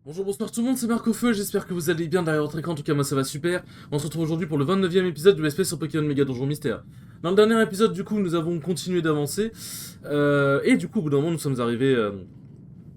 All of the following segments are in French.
Bonjour, bonsoir tout le monde, c'est Marc-Au-Feu, j'espère que vous allez bien derrière votre écran, en tout cas moi ça va super. On se retrouve aujourd'hui pour le 29e épisode du Let's Play sur Pokémon Mega Donjon Mystère. Dans le dernier épisode du coup nous avons continué d'avancer, et du coup au bout d'un moment nous sommes arrivés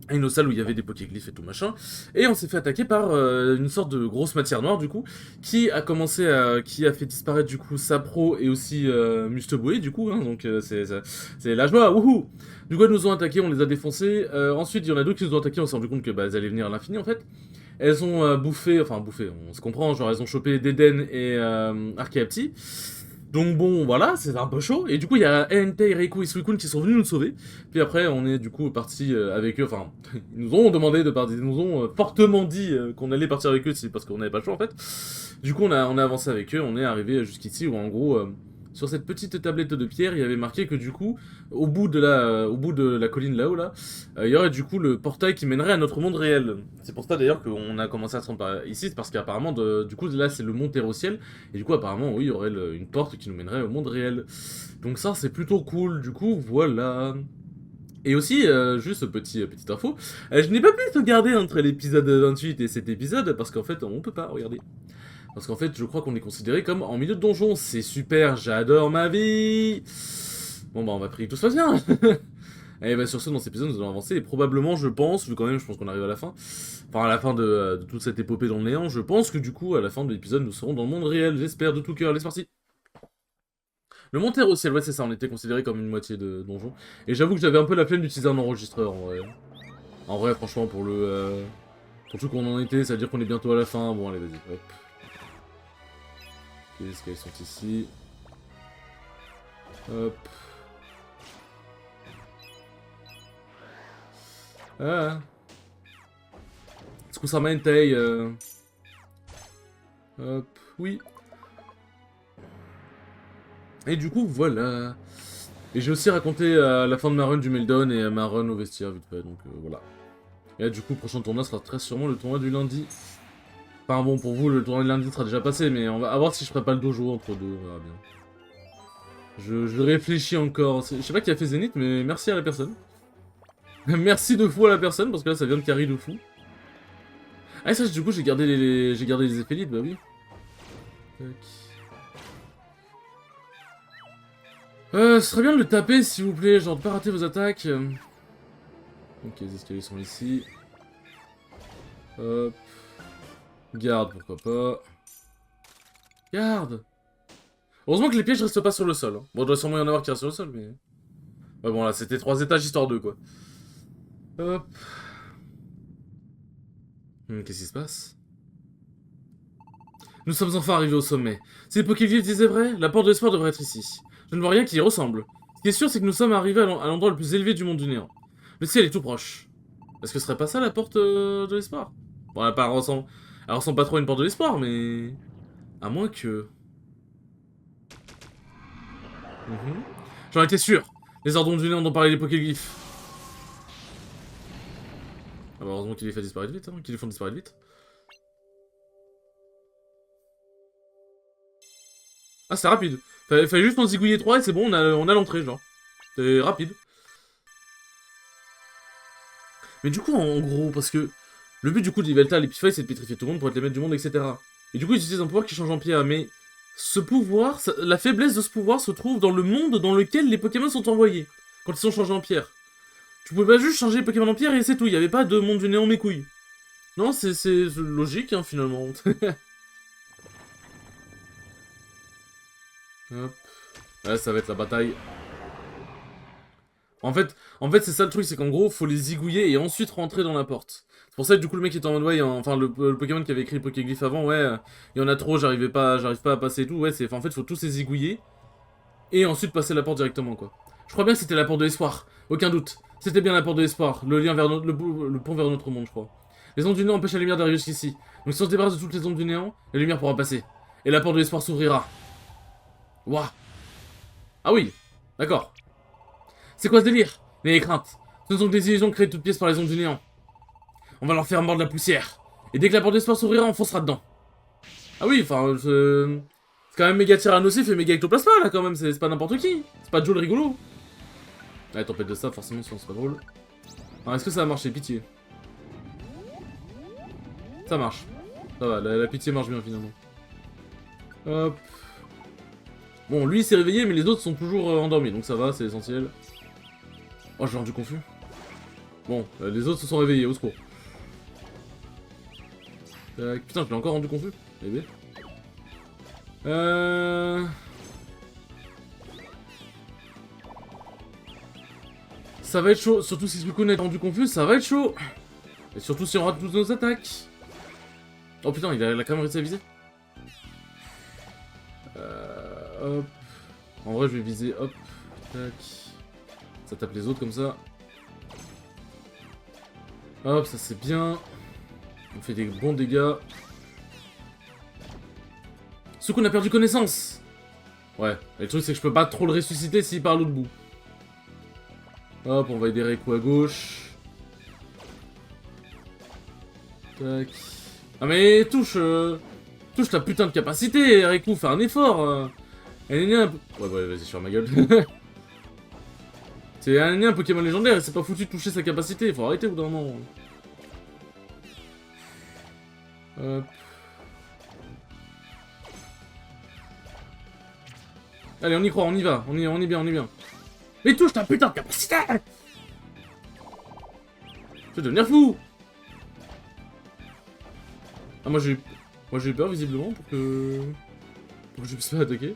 à une salle où il y avait des Pokéglyphes et tout machin, et on s'est fait attaquer par une sorte de grosse matière noire du coup, qui a fait disparaître du coup Sapro et aussi Musteboué du coup, hein, donc c'est la joie, wouhou. Du coup elles nous ont attaqué, on les a défoncés, ensuite il y en a d'autres qui nous ont attaqué, on s'est rendu compte que elles allaient venir à l'infini en fait. Elles ont bouffé, on se comprend, genre elles ont chopé Deden et Archeapti. Donc bon, voilà, c'est un peu chaud. Et du coup, il y a Entei, Reiku et Suicune qui sont venus nous sauver. Puis après, on est du coup parti avec eux. Enfin, ils nous ont demandé de partir. Ils nous ont fortement dit qu'on allait partir avec eux, c'est parce qu'on n'avait pas le choix en fait. Du coup, on a avancé avec eux. On est arrivé jusqu'ici où en gros, sur cette petite tablette de pierre, il y avait marqué que du coup, au bout de la colline là-haut là, il y aurait du coup le portail qui mènerait à notre monde réel. C'est pour ça d'ailleurs qu'on a commencé à se rendre ici, c'est parce qu'apparemment, du coup là c'est le mont Terre-au-Ciel. Et du coup, apparemment, oui, il y aurait une porte qui nous mènerait au monde réel. Donc ça, c'est plutôt cool. Du coup, voilà. Et aussi, juste petite info, je n'ai pas pu sauvegarder entre l'épisode 28 et cet épisode, parce qu'en fait, on peut pas, regardez. Parce qu'en fait, je crois qu'on est considéré comme en milieu de donjon. C'est super, j'adore ma vie. Bon bah, on va prier que tout se passe bien. Et bah sur ce, dans cet épisode, nous allons avancer, et probablement, je pense, vu quand même, je pense qu'on arrive à la fin, enfin à la fin de toute cette épopée dans le néant, je pense que du coup, à la fin de l'épisode, nous serons dans le monde réel, j'espère, de tout cœur, allez, c'est parti. Le monter au ciel, ouais, c'est ça, on était considéré comme une moitié de donjon. Et j'avoue que j'avais un peu la flemme d'utiliser un enregistreur, en vrai. En vrai, franchement, pour tout qu'on en était, ça veut dire qu'on est bientôt à la fin. Bon, allez, vas-y, hop. Qu'est-ce qu'elles sont ici? Hop. Ah. Skusama Entei, hop, oui. Et du coup, voilà. Et j'ai aussi raconté la fin de ma run du Meldon et ma run au vestiaire, vite fait, donc voilà. Et là, du coup, le prochain tournoi sera très sûrement le tournoi du lundi. Enfin bon, pour vous, le tournoi du lundi sera déjà passé, mais on va voir si je ferai pas le dojo entre deux, on verra bien. Je réfléchis encore. Je sais pas qui a fait Zénith, mais merci à la personne. Merci de fou à la personne, parce que là, ça vient de carry de fou. Ah, ça, du coup, j'ai gardé les éphélites, bah oui. Tac. Ce serait bien de le taper, s'il vous plaît, genre de pas rater vos attaques. Ok, les escaliers sont ici. Hop. Garde, pourquoi pas. Garde. Heureusement que les pièges restent pas sur le sol. Hein. Bon, il doit sûrement y en avoir qui restent sur le sol, mais... Ouais, bon, là, c'était 3 étages, histoire 2, quoi. Hop. Qu'est-ce qui se passe? Nous sommes enfin arrivés au sommet. Si les Pokévives disaient vrai, la porte de l'espoir devrait être ici. Je ne vois rien qui y ressemble. Ce qui est sûr, c'est que nous sommes arrivés à l'endroit le plus élevé du monde du néant. Le ciel est tout proche. Est-ce que ce serait pas ça la porte de l'espoir? Bon, elle ressemble pas trop à une porte de l'espoir, mais... À moins que... J'en étais sûr. Les ordres du néant dont parlaient les Pokéglyphes. Ah bah heureusement qu'il les fait disparaître vite, hein, qu'ils les font disparaître vite. Ah, c'est rapide. Fallait juste en zigouiller 3 et c'est bon, on a l'entrée, genre. C'est rapide. Mais du coup, en gros, parce que le but du coup de Yveltal et Pify, c'est de pétrifier tout le monde pour être les maîtres du monde, etc. Et du coup, ils utilisent un pouvoir qui change en pierre, mais ce pouvoir, la faiblesse de ce pouvoir se trouve dans le monde dans lequel les Pokémon sont envoyés, quand ils sont changés en pierre. Tu pouvais pas juste changer les Pokémon en pierre et c'est tout, il y avait pas de monde du néant mes couilles. Non, c'est logique, hein, finalement. Hop. Là, ça va être la bataille. En fait c'est ça le truc, c'est qu'en gros, faut les zigouiller et ensuite rentrer dans la porte. C'est pour ça que du coup, le mec est en mode, ouais, enfin, le Pokémon qui avait écrit le Pokéglyph avant, ouais, il y en a trop, j'arrive pas à passer et tout, ouais, en fait, faut tous les zigouiller et ensuite passer la porte directement, quoi. Je crois bien que c'était la porte de l'espoir, aucun doute. C'était bien la porte de l'espoir, le lien vers le pont vers notre monde, je crois. Les ondes du néant empêchent la lumière d'arriver jusqu'ici. Donc si on se débarrasse de toutes les ondes du néant, la lumière pourra passer. Et la porte de l'espoir s'ouvrira. Ouah. Ah oui, d'accord. C'est quoi ce délire? N'ayez crainte. Ce ne sont que des illusions créées de toutes pièces par les ondes du néant. On va leur faire mordre la poussière. Et dès que la porte d'espoir s'ouvrira, on foncera dedans. Ah oui, enfin, c'est quand même méga tyrannosif et méga ectoplasma, là, quand même. C'est pas n'importe qui. C'est pas Joe le rigolo. Ouais, tempête de sable, forcément, sinon c'est pas drôle. Alors, est-ce que ça va marcher? Pitié. Ça marche. Ça va, la pitié marche bien finalement. Hop. Bon, lui il s'est réveillé, mais les autres sont toujours endormis, donc ça va, c'est essentiel. Oh, j'ai rendu confus. Bon, les autres se sont réveillés, au secours. Putain, je l'ai encore rendu confus. Bébé. Ça va être chaud, surtout si Suicune est rendu confus, ça va être chaud. Et surtout si on rate toutes nos attaques. Oh putain, il a quand même réussi à viser. Hop. En vrai, je vais viser, hop. Tac. Ça tape les autres comme ça. Hop, ça c'est bien. On fait des bons dégâts. Suicune a perdu connaissance. Ouais, et le truc c'est que je peux pas trop le ressusciter s'il part à l'autre bout. Hop, on va aider Raikou à gauche. Tac. Ah mais touche touche ta putain de capacité, Raikou, fais un effort. Elle est un peu... Ouais, vas-y, sur ma gueule. C'est un Pokémon légendaire, c'est pas foutu de toucher sa capacité, faut arrêter au bout d'un moment. Hop. Allez, on y croit, on y va, on est bien, on est bien. Mais touche ta putain de capacité! Je vais devenir fou! Ah, moi j'ai eu peur visiblement pour que je puisse pas attaquer.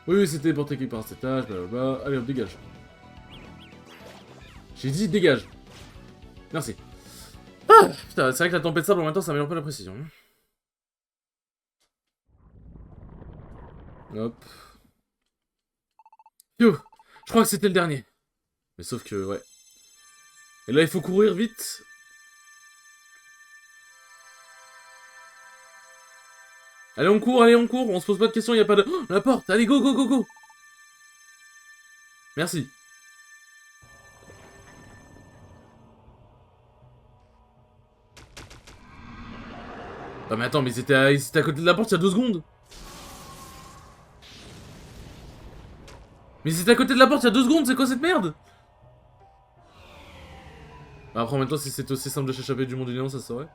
Oui, c'était pour attaquer par cet étage, blablabla. Allez, hop, dégage. J'ai dit dégage. Merci. Ah, putain, c'est vrai que la tempête de sable en même temps ça améliore pas la précision. Hop. Phew, je crois que c'était le dernier. Mais sauf que, ouais. Et là, il faut courir vite. Allez, on court, on se pose pas de questions, y a pas de... Oh, la porte, allez, go, go, go, go. Merci. Ah mais attends, mais ils étaient à côté de la porte il y a 2 secondes. Mais ils étaient à côté de la porte il y a 2 secondes, c'est quoi cette merde? Bah après en même temps si c'était aussi simple de s'échapper du monde du néant ça se saurait.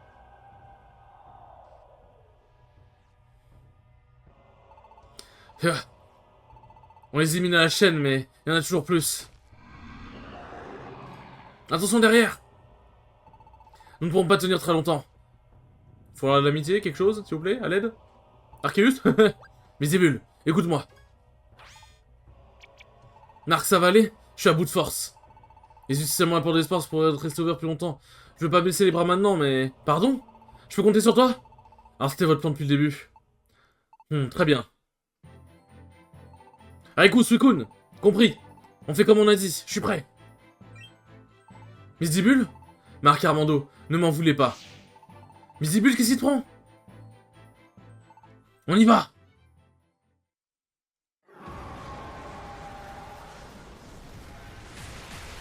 On les élimine à la chaîne mais il y en a toujours plus. Attention derrière. Nous ne pourrons pas tenir très longtemps. Faudra de l'amitié, quelque chose, s'il vous plaît, à l'aide. Arceus. Misibule, écoute-moi. Narc, ça va aller? Je suis à bout de force. Il suffit seulement un peu d'espace pour rester ouvert plus longtemps. Je veux pas baisser les bras maintenant, mais... Pardon? Je peux compter sur toi? Alors c'était votre plan depuis le début. Très bien. Raikou, Suicune, compris. On fait comme on a dit, je suis prêt. Misibule? Marc Armando, ne m'en voulez pas. Misibule, qu'est-ce qui te prend? On y va!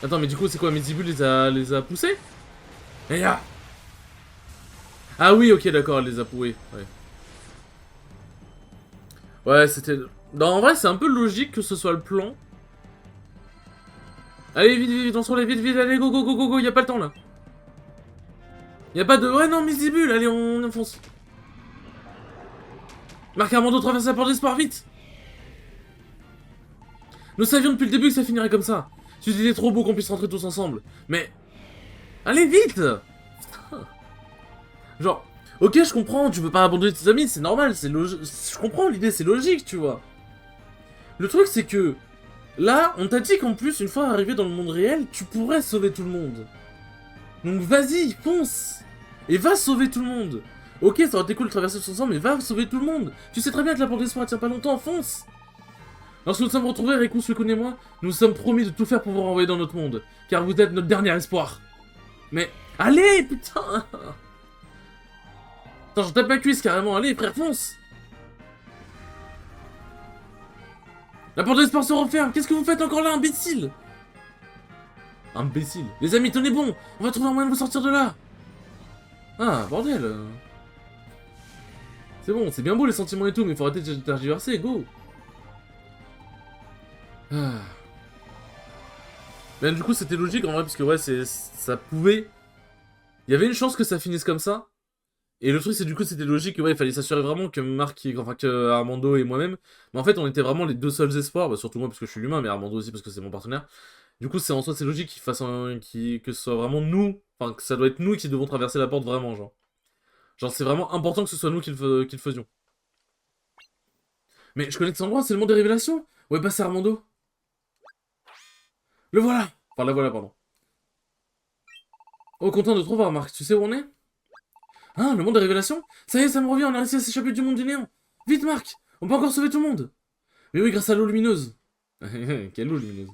Attends, mais du coup, c'est quoi? Misibule les a poussés? Et là! Ah oui, ok, d'accord, elle les a poussés. Ouais, ouais c'était... Non, en vrai, c'est un peu logique que ce soit le plan. Allez, vite, vite, on se relève, vite, vite, allez, go, go, go, go, go, y'a pas le temps, là. Y'a pas de... Ouais, non, Misibule, allez, on fonce. Marc Armando traverse la porte d'espoir, vite! Nous savions depuis le début que ça finirait comme ça. C'était trop beau qu'on puisse rentrer tous ensemble. Mais... Allez, vite! Genre... Ok, je comprends, tu veux pas abandonner tes amis, c'est normal, c'est logique. Je comprends l'idée, c'est logique, tu vois. Le truc, c'est que... Là, on t'a dit qu'en plus, une fois arrivé dans le monde réel, tu pourrais sauver tout le monde. Donc vas-y, fonce! Et va sauver tout le monde! Ok, ça aurait été cool de traverser tous ensemble, mais va sauver tout le monde! Tu sais très bien que la porte d'espoir tient pas longtemps, fonce! Lorsque nous sommes retrouvés, Raikou, Suicune et moi, nous nous sommes promis de tout faire pour vous renvoyer dans notre monde, car vous êtes notre dernier espoir. Mais... Allez, putain! Attends, je tape ma cuisse carrément, allez, frère, fonce! La porte d'espoir se referme, qu'est-ce que vous faites encore là, imbécile? Imbécile. Les amis, tenez bon, on va trouver un moyen de vous sortir de là. Ah, bordel. C'est bon, c'est bien beau les sentiments et tout, mais faut arrêter de tergiverser, go. Ah. Mais du coup, c'était logique en vrai, parce que ouais, ça pouvait Il y avait une chance que ça finisse comme ça. Et le truc, c'est du coup, c'était logique, ouais, il fallait s'assurer vraiment que Marc, enfin que Armando et moi-même, mais en fait, on était vraiment les deux seuls espoirs, bah, surtout moi parce que je suis l'humain, mais Armando aussi parce que c'est mon partenaire. Du coup, c'est en soi, c'est logique qu'il fasse que ce soit vraiment nous, enfin que ça doit être nous qui devons traverser la porte vraiment, genre. Genre, c'est vraiment important que ce soit nous qui le faisions. Mais je connais cet endroit, c'est le monde des révélations. Ouais, bah c'est Armando. Le voilà. Enfin, la voilà, pardon. Oh, content de te revoir, Marc. Tu sais où on est? Hein, le monde des révélations? Ça y est, ça me revient, on a réussi à s'échapper du monde du néant. Vite, Marc, on peut encore sauver tout le monde. Mais oui, grâce à l'eau lumineuse. Quelle eau lumineuse?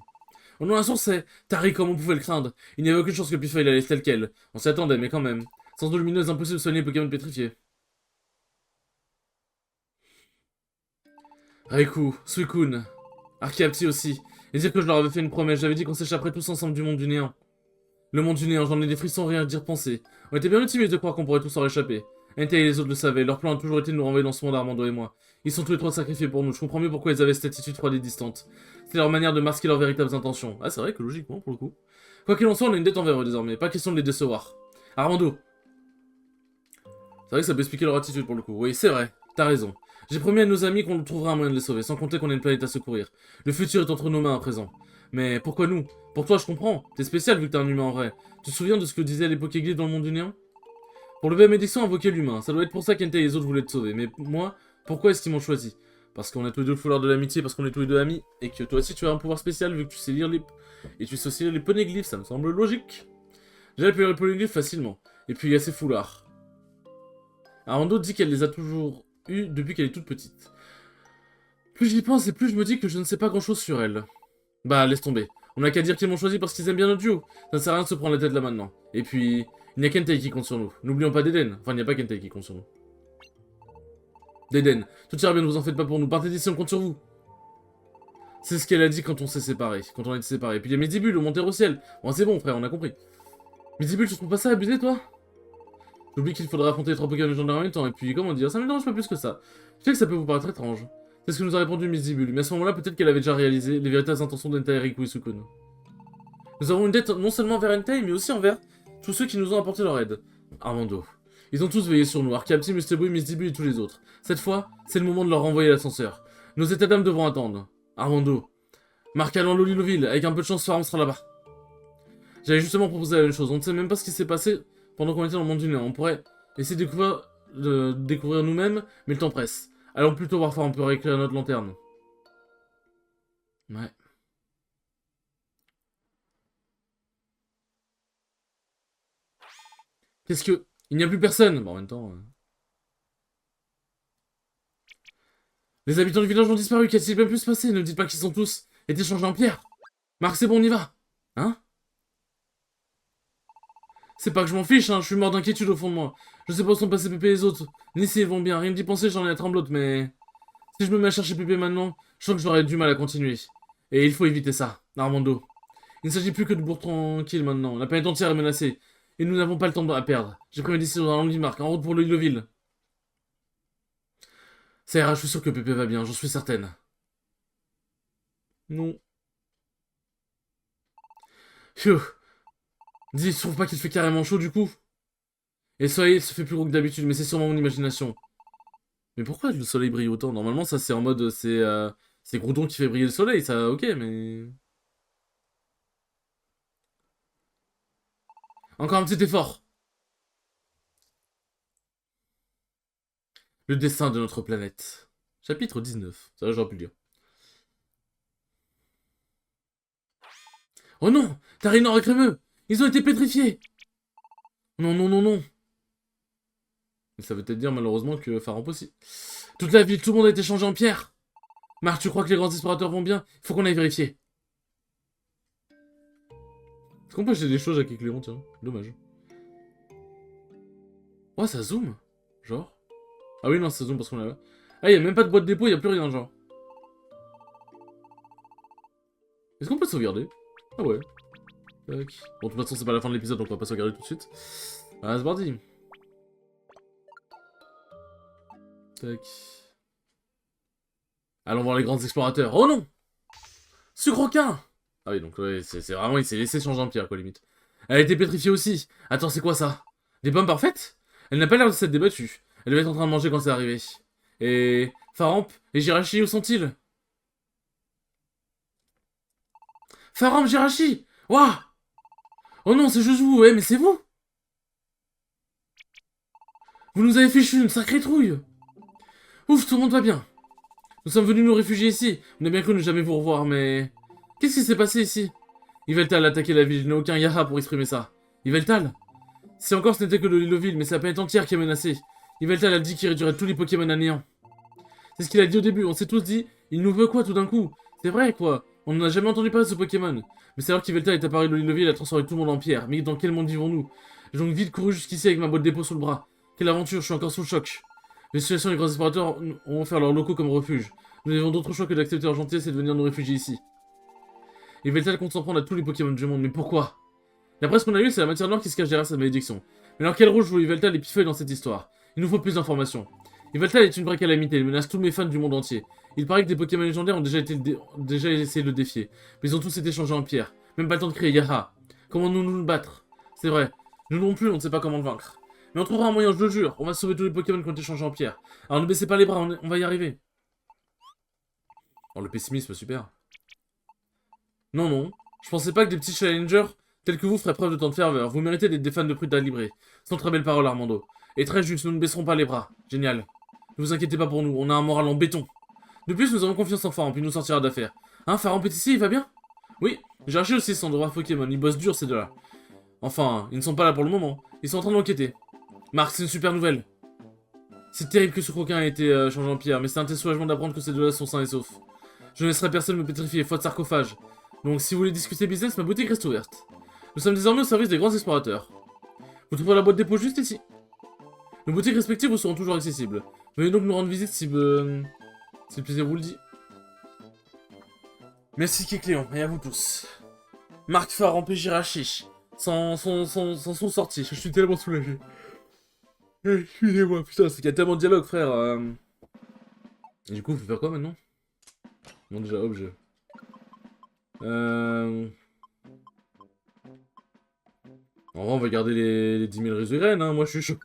Oh non, la source c'est Tari, comme on pouvait le craindre. Il n'y avait aucune chance que Pifeuille allait tel quel. On s'y attendait, mais quand même. Sans eau lumineuse, impossible de soigner les Pokémon pétrifiés. Raikou, Suicune, Archeapti aussi. Et dire que je leur avais fait une promesse, j'avais dit qu'on s'échapperait tous ensemble du monde du néant. Le monde du néant, j'en ai des frissons rien à dire penser. On était bien optimistes de croire qu'on pourrait tous en réchapper. Entei et les autres le savaient, leur plan a toujours été de nous renvoyer dans ce monde, Armando et moi. Ils sont tous les trois sacrifiés pour nous, je comprends mieux pourquoi ils avaient cette attitude froide et distante. C'est leur manière de masquer leurs véritables intentions. Ah, c'est vrai que logiquement, pour le coup. Quoi qu'il en soit, on a une dette envers eux désormais, pas question de les décevoir. Armando. C'est vrai que ça peut expliquer leur attitude pour le coup. Oui, c'est vrai, t'as raison. J'ai promis à nos amis qu'on trouvera un moyen de les sauver, sans compter qu'on a une planète à secourir. Le futur est entre nos mains à présent. Mais pourquoi nous? Pour toi, je comprends. T'es spécial vu que t'es un humain en vrai. Tu te souviens de ce que disait à l'époque Église dans le monde du néant? Pour lever la médiction, invoquer l'humain. Ça doit être pour ça qu'Entei et les autres voulaient te sauver. Mais moi, pourquoi est-ce qu'ils m'ont choisi? Parce qu'on a tous les deux le foulard de l'amitié, parce qu'on est tous les deux amis, et que toi aussi tu as un pouvoir spécial vu que tu sais lire les... Et tu sais aussi lire les poneglyphes, ça me semble logique. J'ai pu lire les poneglyphes facilement. Et puis il y a ces foulards. Armando dit qu'elle les a toujours eus depuis qu'elle est toute petite. Plus j'y pense et plus je me dis que je ne sais pas grand chose sur elle. Bah laisse tomber. On n'a qu'à dire qu'ils m'ont choisi parce qu'ils aiment bien notre duo. Ça ne sert à rien de se prendre la tête là maintenant. Et puis, il n'y a qu'Entei qui compte sur nous. N'oublions pas d'Eden. Enfin, il n'y a pas qu'Entei qui compte sur nous. D'Eden. Tout ira bien, ne vous en faites pas pour nous. Partez d'ici, on compte sur vous. C'est ce qu'elle a dit quand on s'est séparés. Quand on a été séparés. Puis il y a Midibule, au monter au ciel. Bon, c'est bon, frère, on a compris. Midibule, tu trouves pas ça abusé, toi? J'oublie qu'il faudra affronter les trois Pokémon légendaires en même temps. Et puis, comment dire, ça me dérange pas plus que ça. Je sais que ça peut vous paraître étrange. C'est ce que nous a répondu Midibule. Mais à ce moment-là, peut-être qu'elle avait déjà réalisé les véritables intentions d'Entei, Riku et Sukune. Nous avons une dette non seulement envers Entei, mais aussi envers tous ceux qui nous ont apporté leur aide. Armando. Ils ont tous veillé sur nous, Archeapti, Mustebou, Misdibu et tous les autres. Cette fois, c'est le moment de leur renvoyer l'ascenseur. Nos états d'âme devront attendre. Armando. Marc allant Loliloville, avec un peu de chance, Farm sera là-bas. J'avais justement proposé la même chose, on ne sait même pas ce qui s'est passé pendant qu'on était dans le monde du néant. On pourrait essayer de découvrir nous-mêmes, mais le temps presse. Allons plutôt voir Farm, on peut réécrire notre lanterne. Ouais. Qu'est-ce que... Il n'y a plus personne. Bon, en même temps... Les habitants du village ont disparu, qu'a-t-il bien pu se passer? Ne dites pas qu'ils sont tous été changés en pierre. Marc, c'est bon, on y va. Hein? C'est pas que je m'en fiche, hein, je suis mort d'inquiétude au fond de moi. Je sais pas où sont passés Pépé et les autres. Ni s'ils vont bien, rien d'y penser, j'en ai à tremblote, mais... Si je me mets à chercher Pépé maintenant, je sens que j'aurai du mal à continuer. Et il faut éviter ça, Armando. Il ne s'agit plus que de bourg tranquille maintenant, la planète entière est menacée. Et nous n'avons pas le temps à perdre. J'ai pris mes décisions dans la Marc, en route pour le ville. Ça ira, je suis sûr que Pépé va bien, j'en suis certaine. Non. Phew. Dis, je trouve pas qu'il fait carrément chaud du coup? Et le soleil se fait plus gros que d'habitude, mais c'est sûrement mon imagination. Mais pourquoi le soleil brille autant? Normalement, ça c'est en mode... C'est Groudon qui fait briller le soleil, ça ok, mais... Encore un petit effort. Le destin de notre planète. Chapitre 19. Ça, j'aurais pu le lire. Oh non! Tarinor et Crémeux! Ils ont été pétrifiés! Non, non, non, non. Mais ça veut peut-être dire malheureusement que Faramp aussi. Toute la ville, tout le monde a été changé en pierre! Marc, tu crois que les grands explorateurs vont bien? Il faut qu'on aille vérifier. Est-ce qu'on peut acheter des choses avec Clément, tiens? Dommage. Ouais, ça zoome. Genre. Ah oui, non, ça zoome parce qu'on est là. Ah, y'a même pas de boîte dépôt, y'a plus rien, genre. Est-ce qu'on peut sauvegarder? Ah ouais. Tac. Bon, de toute façon, c'est pas la fin de l'épisode, donc on va pas sauvegarder tout de suite. Ah, c'est parti. Tac. Allons voir les grands explorateurs. Oh non! Sucroquin! Ah oui, donc ouais, c'est vraiment, il s'est laissé changer en pierre, quoi, limite. Elle a été pétrifiée aussi. Attends, c'est quoi ça? Des pommes parfaites? Elle n'a pas l'air de s'être débattue. Elle devait être en train de manger quand c'est arrivé. Et... Faramp et Jirachi, où sont-ils? Faramp, Jirachi! Waouh! Oh non, c'est juste vous, ouais, mais c'est vous! Vous nous avez fichu une sacrée trouille! Ouf, tout le monde va bien. Nous sommes venus nous réfugier ici. On a bien cru ne jamais vous revoir, mais... Qu'est-ce qui s'est passé ici? Yveltal a attaqué la ville, je n'ai aucun yaha pour exprimer ça. Yveltal? Si encore ce n'était que de l'île mais c'est la planète entière qui est menacée. Yveltal a dit qu'il réduirait tous les Pokémon à néant. C'est ce qu'il a dit au début, on s'est tous dit, il nous veut quoi tout d'un coup? C'est vrai quoi, on n'en a jamais entendu parler de ce Pokémon. Mais c'est alors qu'Yveltal est apparu de l'île et a transformé tout le monde en pierre. Mais dans quel monde vivons-nous? J'ai donc vite couru jusqu'ici avec ma boîte d'épaule sous le bras. Quelle aventure, je suis encore sous le choc. Les situations et les grands explorateurs ont offert leurs locaux comme refuge. Nous n'avons d'autre choix que d'accepter leur gentillesse et de venir nous réfugier ici. Yveltal compte s'en prendre à tous les Pokémon du monde, mais pourquoi? D'après ce qu'on a lu, c'est la matière noire qui se cache derrière sa malédiction. Mais alors quel rôle joue Yveltal et Pifeuille dans cette histoire? Il nous faut plus d'informations. Yveltal est une vraie calamité, il menace tous mes fans du monde entier. Il paraît que des Pokémon légendaires ont déjà essayé de le défier, mais ils ont tous été changés en pierre. Même pas le temps de créer Yaha. Comment nous le battre? C'est vrai, nous non plus, on ne sait pas comment le vaincre. Mais on trouvera un moyen, je le jure, on va sauver tous les Pokémon qui ont été changés en pierre. Alors ne baissez pas les bras, on va y arriver. Oh, le pessimisme, super. Non, non, je pensais pas que des petits challengers tels que vous feraient preuve de tant de ferveur. Vous méritez d'être des fans de Pruta Libre. Sans très belles paroles, Armando. Et très juste, nous ne baisserons pas les bras. Génial. Ne vous inquiétez pas pour nous, on a un moral en béton. De plus, nous avons confiance en Faramp, il nous sortira d'affaire. Hein, Faramp est ici, il va bien? Oui, j'ai arraché aussi son droit Pokémon, ils bossent dur ces deux-là. Enfin, ils ne sont pas là pour le moment, ils sont en train d'enquêter. Marc, c'est une super nouvelle. C'est terrible que ce coquin ait été changé en pierre, mais c'est un tel soulagement d'apprendre que ces deux-là sont sains et saufs. Je ne laisserai personne me pétrifier, faute sarcophage. Donc si vous voulez discuter business, ma boutique reste ouverte. Nous sommes désormais au service des grands explorateurs. Vous trouverez la boîte dépôt juste ici. Nos boutiques respectives vous seront toujours accessibles. Veuillez donc nous rendre visite si le plaisir vous le dit. Merci Kekléon, et à vous tous. Marc Faramp et Jirachi s'en sont sortis, je suis tellement soulagé. Excusez-moi, putain, c'est qu'il y a tellement de dialogue, frère. Et du coup, faut faire quoi maintenant? Non, déjà, objet. En vrai, on va garder les 10 000 résurènes, hein, moi je suis chaud.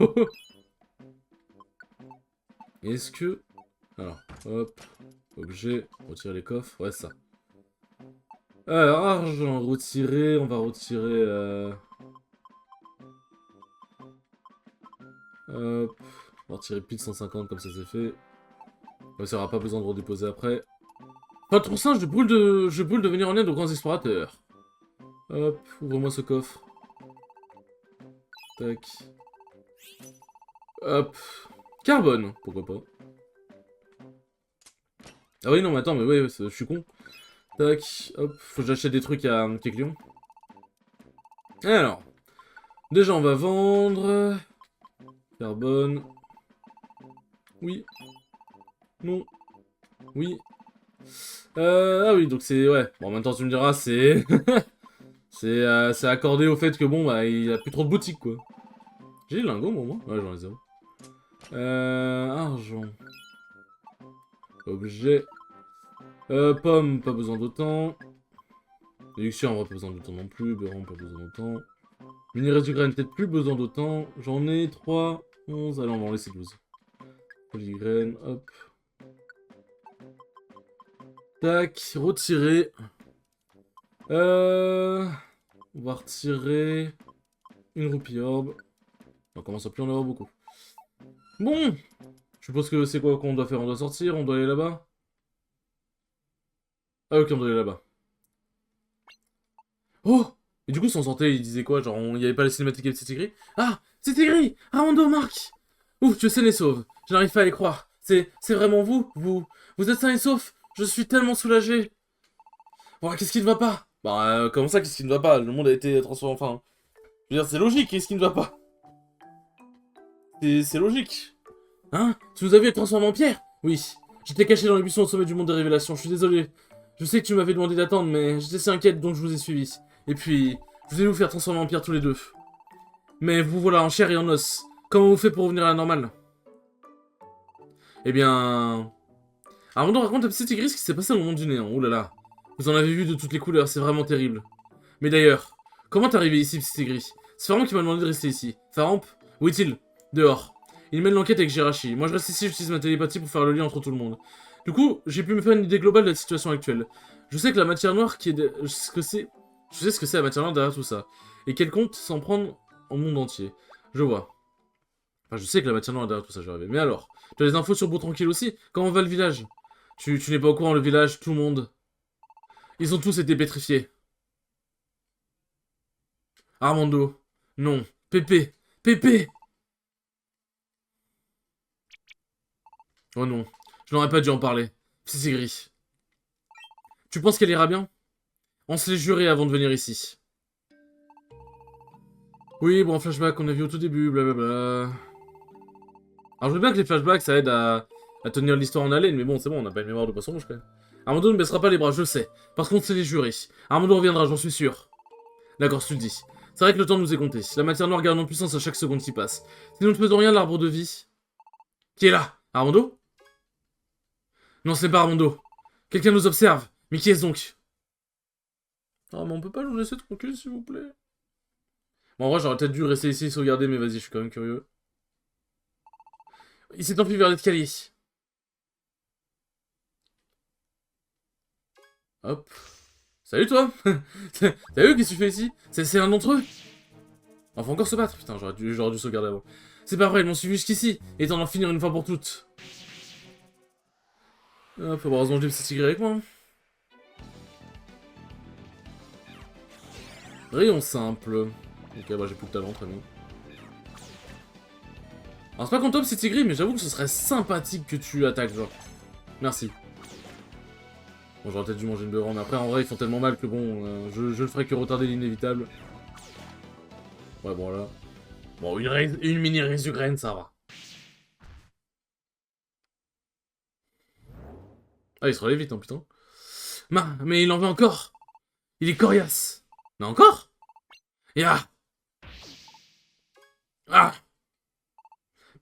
Est-ce que... Alors, hop, objet, retirer les coffres, ouais, ça. Alors, argent, retirer, on va retirer... Hop, on va retirer pile 150 comme ça c'est fait. Ouais, ça aura pas besoin de redéposer après. Pas trop simple, je brûle de venir en aide aux grands explorateurs. Hop, ouvre-moi ce coffre. Tac. Hop. Carbone, pourquoi pas. Ah oui, non, mais attends, mais ouais, je suis con. Tac, hop, faut que j'achète des trucs à Keklion. Alors, déjà on va vendre... Carbone. Oui. Non. Oui. Ah oui, donc c'est... Ouais, bon, en même temps tu me diras, c'est... c'est accordé au fait que bon, bah, il y a plus trop de boutiques, quoi. J'ai des lingots, moi? Ouais, j'en ai zéro. Argent. Objet. Pomme, pas besoin d'autant. Élixir, on va pas besoin d'autant non plus. Béron, pas besoin d'autant. Minerai du grain, peut-être plus besoin d'autant. J'en ai 3, 11. Allez, on va en laisser 12. Polygraine, hop. Tac, retirer. On va retirer une roupie orbe. On commence à plus en avoir beaucoup. Bon, je suppose que c'est quoi qu'on doit faire? On doit sortir, on doit aller là-bas. Ah ok, on doit aller là-bas. Oh! Et du coup, si on sortait, il disait quoi? Genre, il n'y avait pas les cinématiques avec Cétigris? Ah! Cétigris! Armando, Marc! Ouf, tu es sain et sauve. Je n'arrive pas à y croire. C'est vraiment vous? Vous êtes sain et sauf? Je suis tellement soulagé. Bon, qu'est-ce qui ne va pas? Bah, comment ça, qu'est-ce qui ne va pas? Le monde a été transformé, enfin... Je veux dire, c'est logique, qu'est-ce qui ne va pas? C'est logique. Hein? Tu nous as vu être transformé en pierre? Oui. J'étais caché dans les buissons au sommet du monde des révélations, je suis désolé. Je sais que tu m'avais demandé d'attendre, mais j'étais si inquiète, donc je vous ai suivi. Et puis, je voulais vous faire transformer en pierre tous les deux. Mais vous voilà en chair et en os. Comment vous faites pour revenir à la normale? Eh bien... Armando raconte à Petit Tigris ce qui s'est passé dans le monde du néant. Oh là là. Vous en avez vu de toutes les couleurs, c'est vraiment terrible. Mais d'ailleurs, comment t'es arrivé ici, Petit Tigris? C'est Faramp qui m'a demandé de rester ici. Faramp, Où est-il? Dehors. Il mène l'enquête avec Jirachi. Moi je reste ici, j'utilise ma télépathie pour faire le lien entre tout le monde. Du coup, j'ai pu me faire une idée globale de la situation actuelle. Je sais que la matière noire qui est... Je sais ce que c'est la matière noire derrière tout ça. Et qu'elle compte s'en prendre au monde entier. Je vois. Enfin, je sais que la matière noire est derrière tout ça, j'y arrivé. Mais alors, tu as des infos sur Beau Tranquille aussi? Comment va le village? Tu n'es pas au courant, le village, tout le monde. Ils ont tous été pétrifiés. Armando. Non. Pépé. Pépé. Oh non. Je n'aurais pas dû en parler. C'est gris. Tu penses qu'elle ira bien? On se l'est juré avant de venir ici. Oui, bon, flashback qu'on a vu au tout début, blablabla. Alors je veux bien que les flashbacks ça aide à tenir l'histoire en haleine, mais bon, c'est bon, on n'a pas une mémoire de poisson rouge quand même. Armando ne baissera pas les bras, je le sais. Parce qu'on se l'est juré. Armando reviendra, j'en suis sûr. D'accord, je te le dis. C'est vrai que le temps nous est compté. La matière noire gagne en puissance à chaque seconde qui passe. Si nous ne faisons rien, l'arbre de vie... Qui est là? Armando? Non, c'est pas Armando. Quelqu'un nous observe. Mais qui est-ce donc? Ah, mais on peut pas nous laisser tranquille, s'il vous plaît. Bon, en vrai, j'aurais peut-être dû rester ici et sauvegarder, mais vas-y, je suis quand même curieux. Il s'est enfui vers l'escalier. Hop. Salut toi. T'as vu qu'est-ce que tu fais ici? C'est un d'entre eux? On va encore se battre. Putain, j'aurais dû sauvegarder avant. C'est pas vrai, ils m'ont suivi jusqu'ici. Et t'en en finir une fois pour toutes. Hop, heureusement j'ai le petit tigre avec moi. Rayon simple. Ok, bah j'ai plus de talent, très bien. Alors c'est pas qu'on top c'est tigre, mais j'avoue que ce serait sympathique que tu attaques, genre. Merci. Bon, j'aurais peut-être dû manger une beurre, mais après en vrai ils font tellement mal que bon, je le ferai que retarder l'inévitable. Ouais, bon là. Bon, une mini résugraine, ça va. Ah, il se relève vite, hein, putain. Mais il en veut encore. Il est coriace. Mais encore? Et ah! Ah!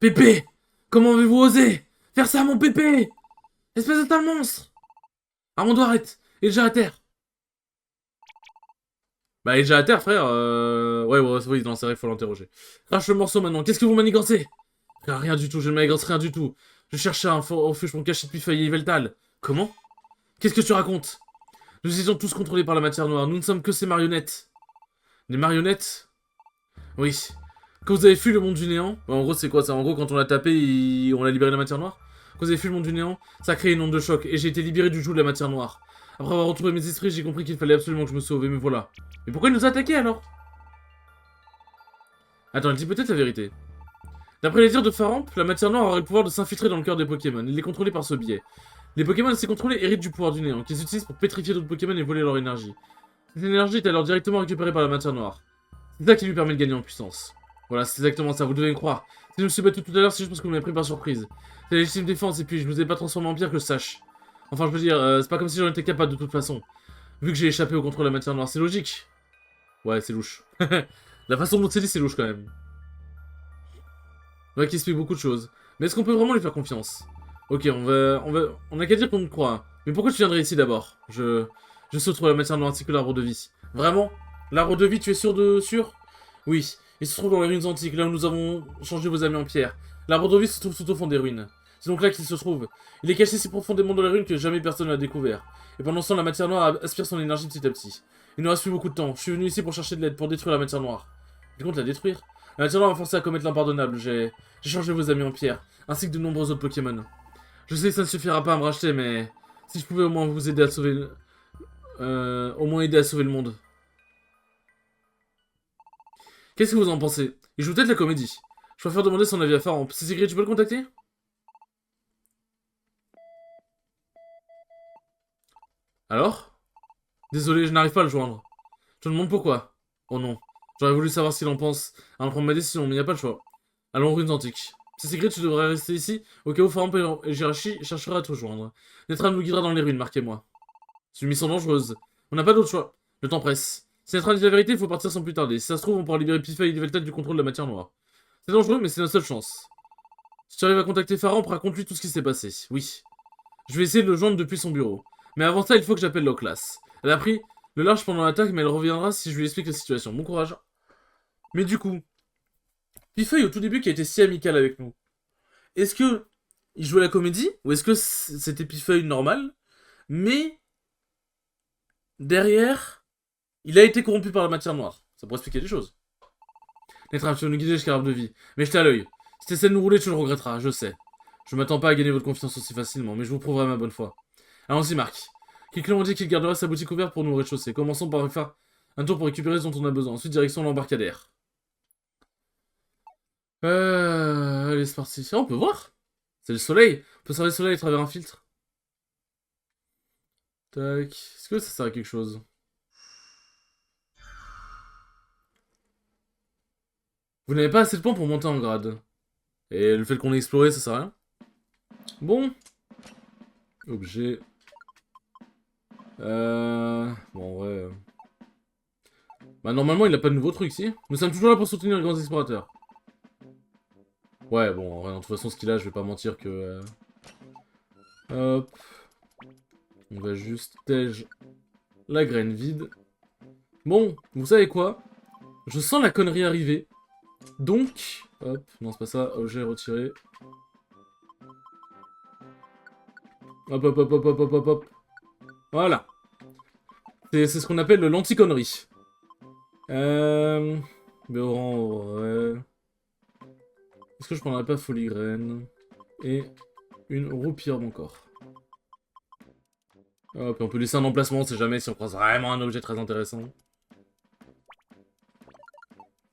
Pépé! Comment avez-vous osé faire ça à mon Pépé? Espèce de sale monstre! Armando, arrête! Il est déjà à terre! Bah, il est déjà à terre, frère. Ouais, oui, non, c'est vrai, il faut l'interroger. Crache le morceau maintenant, qu'est-ce que vous manigancez? Rien du tout, je ne manigance rien du tout. Je cherchais un refuge pour me cacher depuis Feuille et Veltal. Comment? Qu'est-ce que tu racontes? Nous étions tous contrôlés par la matière noire, nous ne sommes que ces marionnettes. Des marionnettes? Oui. Quand vous avez fui le monde du néant, en gros c'est quoi ça? En gros quand on l'a tapé, on a libéré la matière noire. Quand vous avez fui le monde du néant, ça a créé une onde de choc et j'ai été libéré du joug de la matière noire. Après avoir retrouvé mes esprits, j'ai compris qu'il fallait absolument que je me sauve, et me voilà. Mais pourquoi il nous a attaqué alors? Attends, elle dit peut-être la vérité. D'après les dires de Faramp, la matière noire aurait le pouvoir de s'infiltrer dans le cœur des Pokémon. Il est contrôlé par ce biais. Les Pokémon assez contrôlés héritent du pouvoir du néant, qu'ils utilisent pour pétrifier d'autres Pokémon et voler leur énergie. Cette énergie est alors directement récupérée par la matière noire. C'est ça qui lui permet de gagner en puissance. Voilà, c'est exactement ça, vous devez me croire. Si je me suis battu tout à l'heure, c'est juste parce que vous m'avez pris par surprise. C'est la légitime défense, et puis je vous ai pas transformé en pire que je sache. Enfin, je veux dire, c'est pas comme si j'en étais capable de toute façon. Vu que j'ai échappé au contrôle de la matière noire, c'est logique. Ouais, c'est louche. La façon dont c'est dit, c'est louche quand même. Ouais, qui explique beaucoup de choses. Mais est-ce qu'on peut vraiment lui faire confiance? Ok, on a qu'à dire qu'on me croit. Mais pourquoi tu viendrais ici d'abord? Je saute sur la matière noire ainsi que l'arbre de vie. Vraiment? L'arbre de vie, tu es sûr de... sûr? Oui. Il se trouve dans les ruines antiques, là où nous avons changé vos amis en pierre. L'arbre de vie se trouve tout au fond des ruines. C'est donc là qu'il se trouve. Il est caché si profondément dans les ruines que jamais personne ne l'a découvert. Et pendant ce temps, la matière noire aspire son énergie petit à petit. Il nous reste plus beaucoup de temps. Je suis venu ici pour chercher de l'aide, pour détruire la matière noire. Tu comptes la détruire? La matière noire m'a forcé à commettre l'impardonnable. J'ai changé vos amis en pierre, ainsi que de nombreux autres Pokémon. Je sais que ça ne suffira pas à me racheter, mais si je pouvais au moins vous aider à sauver... au moins aider à sauver le monde. Qu'est-ce que vous en pensez? Il joue peut-être la comédie. Je préfère demander son avis à Faramp. C'est écrit, tu peux le contacter? Alors? Désolé, je n'arrive pas à le joindre. Je me demande pourquoi. Oh non. J'aurais voulu savoir ce qu'il en pense avant de prendre ma décision, mais il n'y a pas le choix. Allons aux ruines antiques. C'est secret, tu devrais rester ici, au cas où Faramp et Jirachi cherchera à te rejoindre. Netra nous guidera dans les ruines, marquez-moi. C'est une mission dangereuse. On n'a pas d'autre choix. Le temps presse. Si Netra dit la vérité, il faut partir sans plus tarder. Si ça se trouve, on pourra libérer Pifei et Veltal du contrôle de la matière noire. C'est dangereux, mais c'est notre seule chance. Si tu arrives à contacter Faramp, raconte-lui tout ce qui s'est passé. Oui. Je vais essayer de le joindre depuis son bureau. Mais avant ça, il faut que j'appelle Loclas. Elle a pris le large pendant l'attaque, mais elle reviendra si je lui explique la situation. Bon courage. Mais du coup, Pifeuille, au tout début, qui a été si amical avec nous, est-ce que il jouait la comédie, ou est-ce que c'était Pifeuille normal, mais derrière, il a été corrompu par la matière noire. Ça pourrait expliquer les choses. Netra, tu vas nous guider jusqu'à l'arbre de vie. Mais je t'ai à l'œil. Si t'essaies de nous rouler, tu le regretteras, je sais. Je m'attends pas à gagner votre confiance aussi facilement, mais je vous prouverai ma bonne foi. Allons-y, Marc. Quelqu'un m'a dit qu'il gardera sa boutique ouverte pour nous au rez-de-chaussée. Commençons par faire un tour pour récupérer ce dont on a besoin. Ensuite, direction l'embarcadère. Allez, c'est parti. Ah, on peut voir. C'est le soleil. On peut observer le soleil à travers un filtre. Tac. Est-ce que ça sert à quelque chose? Vous n'avez pas assez de points pour monter en grade. Et le fait qu'on ait exploré, ça sert à rien. Bon. Objet. Bon, en vrai... Bah, normalement, il a pas de nouveaux trucs, si. Nous sommes toujours là pour soutenir les grands explorateurs. Ouais, bon, en vrai, de toute façon, ce qu'il a, je vais pas mentir que... Hop. On va juste tège la graine vide. Bon, vous savez quoi? Je sens la connerie arriver. Donc... Hop, non, c'est pas ça. Objet retiré. Hop, hop, hop, hop, hop, hop, hop, hop. Voilà. C'est ce qu'on appelle l'anti-connerie. Mais en vrai... Est-ce que je prendrais pas foligraine et une roupie encore. Hop, on peut laisser un emplacement, on sait jamais si on croise vraiment un objet très intéressant.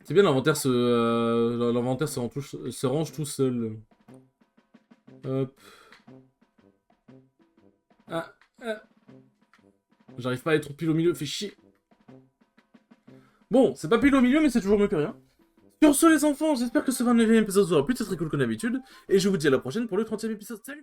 C'est bien, l'inventaire se range tout seul. Hop. Ah, ah. J'arrive pas à être pile au milieu, fait chier. Bon, c'est pas pile au milieu, mais c'est toujours mieux que rien. Sur ce, les enfants, j'espère que ce 29e épisode sera plus très cool que d'habitude. Et je vous dis à la prochaine pour le 30e épisode. Salut!